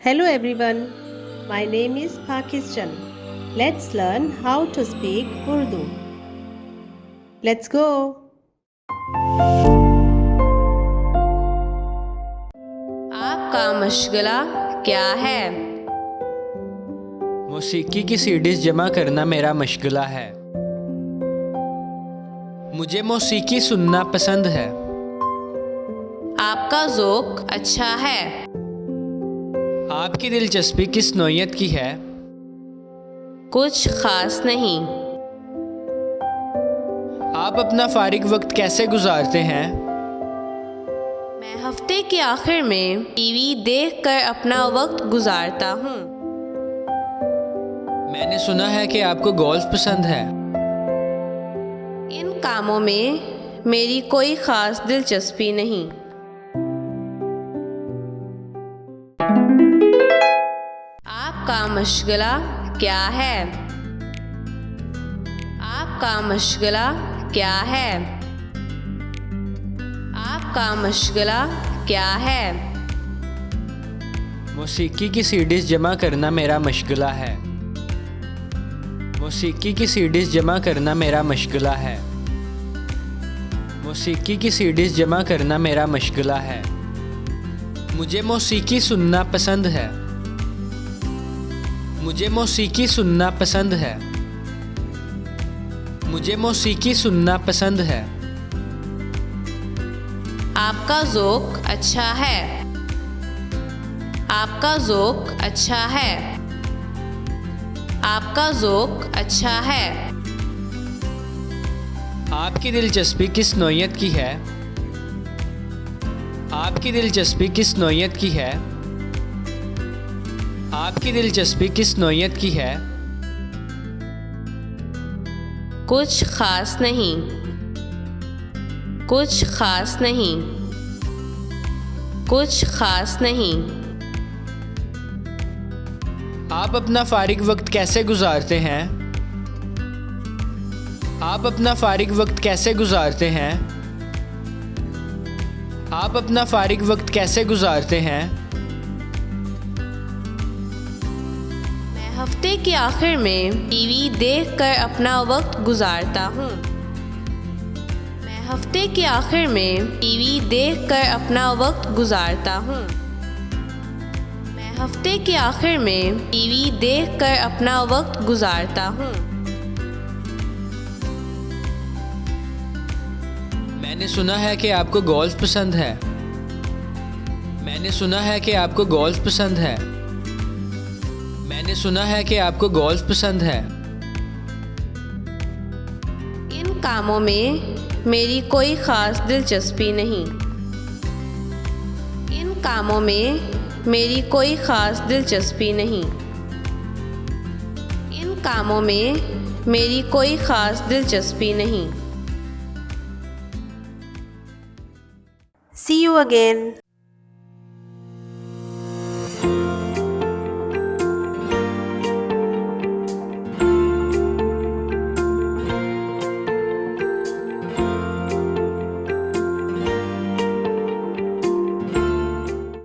Hello everyone, my name is Pakistan. Let's learn how to speak Urdu. Let's go. आपका मशगला क्या है? मौसीकी की CDs जमा करना मेरा मशगला है। मुझे मौसीकी सुनना पसंद है। आपका ज़ौक़ अच्छा है। आपकी दिलचस्पी किस नौइयत की है? कुछ ख़ास नहीं। आप अपना फारिग वक्त कैसे गुजारते हैं? मैं हफ्ते के आखिर में टीवी देखकर अपना वक्त गुजारता हूँ। मैंने सुना है कि आपको गोल्फ पसंद है। इन कामों में मेरी कोई ख़ास दिलचस्पी नहीं। आपका मशगला क्या है? आपका मशगला क्या है? आपका मशगला क्या है? मौसीकी की सीडीज़ जमा करना मेरा मशगला है। मौसीकी की सीडीज़ जमा करना मेरा मशगला है। मौसीकी की सीडीज़ जमा करना मेरा मशगला है। मुझे मौसीकी सुनना पसंद है। मुझे मौसीकी सुनना पसंद है। मुझे मौसीकी सुनना पसंद है। आपका ज़ौक़ अच्छा है। आपका ज़ौक़ अच्छा है। आपका ज़ौक़ अच्छा है। आपकी दिलचस्पी किस नौइयत की है? आपकी दिलचस्पी किस नौइयत की है? आपकी दिलचस्पी किस नौइयत की है? कुछ ख़ास नहीं। कुछ ख़ास नहीं। कुछ ख़ास नहीं। आप अपना फारिग वक्त कैसे गुजारते हैं? आप अपना फारिग वक्त कैसे गुजारते हैं? आप अपना फारिग वक्त कैसे गुजारते हैं? मैं हफ्ते के आखिर में टीवी देखकर अपना वक्त गुजारता हूँ। मैं हफ्ते के आखिर में टीवी देखकर अपना वक्त गुजारता हूँ। मैं हफ्ते के आखिर में टीवी देखकर अपना वक्त गुजारता हूँ। मैंने सुना है कि आपको गोल्फ पसंद है। मैंने सुना है कि आपको गोल्फ पसंद है। मैंने सुना है कि आपको गोल्फ पसंद है। इन कामों में मेरी कोई ख़ास दिलचस्पी नहीं। इन कामों में मेरी कोई ख़ास दिलचस्पी नहीं। इन कामों में मेरी कोई ख़ास दिलचस्पी नहीं। See you again.